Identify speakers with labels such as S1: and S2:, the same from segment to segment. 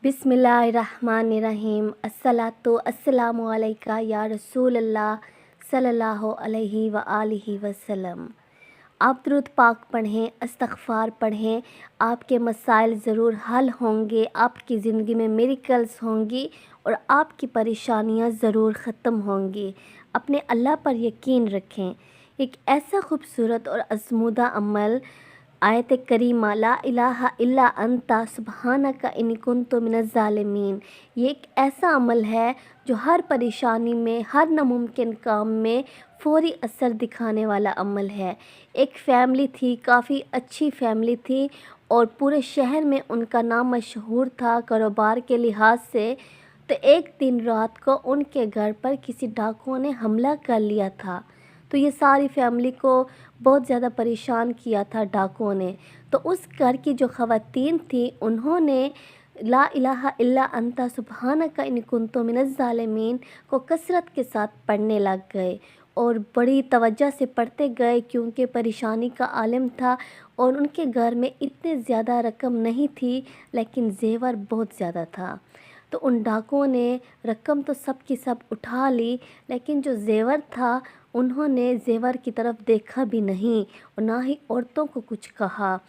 S1: बिस्मिल्लाहिर्रहमानिर्रहीम। अस्सलातु अस्सलामु अलैका या रसूल अल्लाह सल्लल्लाहु अलैहि व आलिहि वसल्लम। आप दुरूद पाक पढ़ें, इस्तग़फ़ार पढ़ें, आपके मसाइल ज़रूर हल होंगे, आपकी ज़िंदगी में मिरेकल्स होंगी और आपकी परेशानियां ज़रूर ख़त्म होंगी। अपने अल्लाह पर यकीन रखें। एक ऐसा खूबसूरत और आज़मूदा अमल आयत करीमा ला इलाहा इल्ला अंता सुब्हानका इन्नी कुन्तु मिनज़ ज़ालिमीन। ये एक ऐसा अमल है जो हर परेशानी में, हर नामुमकिन काम में फ़ौरी असर दिखाने वाला अमल है। एक फ़ैमिली थी, काफ़ी अच्छी फ़ैमिली थी और पूरे शहर में उनका नाम मशहूर था कारोबार के लिहाज से। तो एक दिन रात को उनके घर पर किसी डाकुओं ने हमला कर लिया था। तो ये सारी फ़ैमिली को बहुत ज़्यादा परेशान किया था डाकुओं ने। तो उस घर की जो ख़वातीन थी उन्होंने ला इलाहा इल्ला अंता सुब्हानका इन्नी कुन्तु मिनज़ ज़ालिमीन को कसरत के साथ पढ़ने लग गए और बड़ी तवज्जो से पढ़ते गए क्योंकि परेशानी का आलम था और उनके घर में इतने ज़्यादा रकम नहीं थी लेकिन ज़ेवर बहुत ज़्यादा था। तो उन डाकुओं ने रकम तो सब की सब उठा ली लेकिन जो ज़ेवर था उन्होंने ज़ेवर की तरफ देखा भी नहीं और ना ही औरतों को कुछ कहा।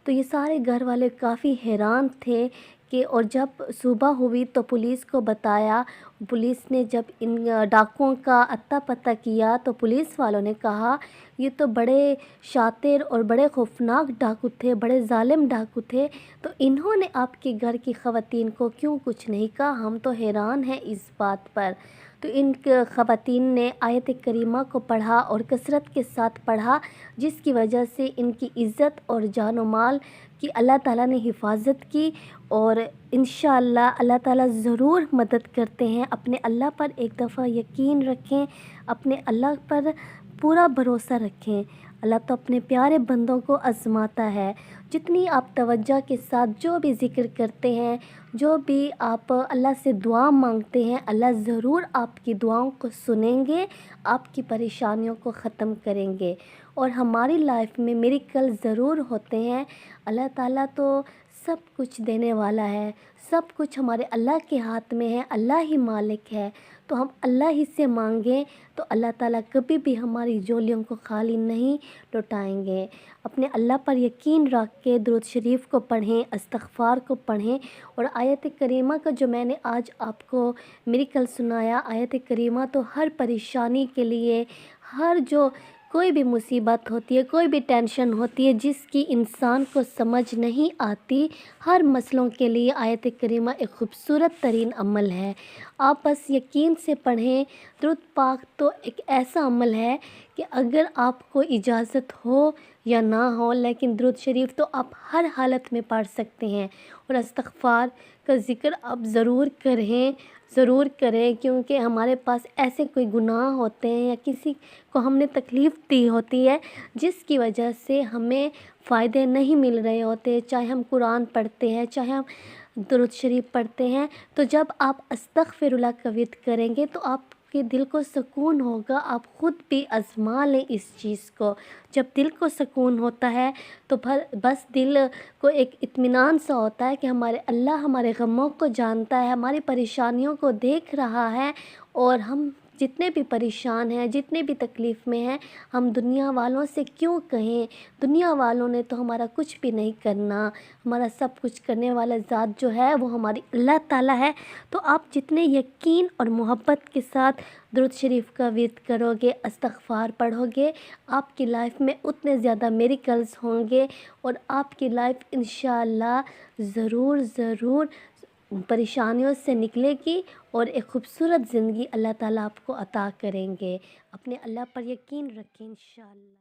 S1: तो ये सारे घर वाले काफ़ी हैरान थे कि और जब सुबह हुई तो पुलिस को बताया। पुलिस ने जब इन डाकुओं का अत्ता पता किया तो पुलिस वालों ने कहा ये तो बड़े शातिर और बड़े खौफनाक डाकू थे, बड़े ज़ालिम डाकू थे। तो इन्होंने आपके घर की ख़वातीन को क्यों कुछ नहीं कहा? हम तो हैरान हैं इस बात पर। तो इन ख़वातीन ने आयत करीमा को पढ़ा और कसरत के साथ पढ़ा जिसकी वजह से इनकी इज़्ज़त और जान और माल की अल्लाह ताला ने हिफाजत की और इंशाअल्लाह अल्लाह ताला ज़रूर मदद करते हैं। अपने अल्लाह पर एक दफ़ा यकीन रखें, अपने अल्लाह पर पूरा भरोसा रखें। अल्लाह तो अपने प्यारे बंदों को आज़माता है। जितनी आप तवज्जो के साथ जो भी ज़िक्र करते हैं, जो भी आप अल्लाह से दुआ मांगते हैं, अल्लाह ज़रूर आपकी दुआओं को सुनेंगे, आपकी परेशानियों को ख़त्म करेंगे और हमारी लाइफ में मिरेकल ज़रूर होते हैं। अल्लाह ताला तो सब कुछ देने वाला है, सब कुछ हमारे अल्लाह के हाथ में है, अल्लाह ही मालिक है। तो हम अल्लाह ही से मांगें तो अल्लाह ताला कभी भी हमारी झोलियों को खाली नहीं लौटाएंगे। अपने अल्लाह पर यकीन रख के दुरूद शरीफ को पढ़ें, इस्तग़फ़ार को पढ़ें और आयत करीमा का जो मैंने आज आपको मिरेकल सुनाया, आयत करीमा तो हर परेशानी के लिए, हर जो कोई भी मुसीबत होती है, कोई भी टेंशन होती है जिसकी इंसान को समझ नहीं आती, हर मसलों के लिए आयत करीमा एक खूबसूरत तरीन अमल है। आप बस यकीन से पढ़ें। दुरूद पाक तो एक ऐसा अमल है कि अगर आपको इजाज़त हो या ना हो लेकिन दुरूद शरीफ तो आप हर हालत में पढ़ सकते हैं और इस्तग़फ़ार का ज़िक्र आप ज़रूर करें क्योंकि हमारे पास ऐसे कोई गुनाह होते हैं या किसी को हमने तकलीफ़ दी होती है जिसकी वजह से हमें फ़ायदे नहीं मिल रहे होते, चाहे हम कुरान पढ़ते हैं, चाहे हम दुरूद शरीफ पढ़ते हैं। तो जब आप अस्तग़फ़िरुल्लाह का विर्द करेंगे तो आपके दिल को सुकून होगा। आप ख़ुद भी आज़मा लें इस चीज़ को। जब दिल को सुकून होता है तो बस दिल को एक इत्मीनान सा होता है कि हमारे अल्लाह हमारे गमों को जानता है, हमारी परेशानियों को देख रहा है और हम जितने भी परेशान हैं, जितने भी तकलीफ़ में हैं, हम दुनिया वालों से क्यों कहें? दुनिया वालों ने तो हमारा कुछ भी नहीं करना, हमारा सब कुछ करने वाला ज़ात जो है वो हमारी अल्लाह ताला है। तो आप जितने यकीन और मोहब्बत के साथ दुरूद शरीफ का विर्द करोगे, इस्तग़फ़ार पढ़ोगे, आपकी लाइफ में उतने ज़्यादा मिरेकल्स होंगे और आपकी लाइफ इंशाअल्लाह ज़रूर परेशानियों से निकलेगी और एक खूबसूरत ज़िंदगी अल्लाह ताला आपको अता करेंगे। अपने अल्लाह पर यकीन रखें इंशाअल्लाह।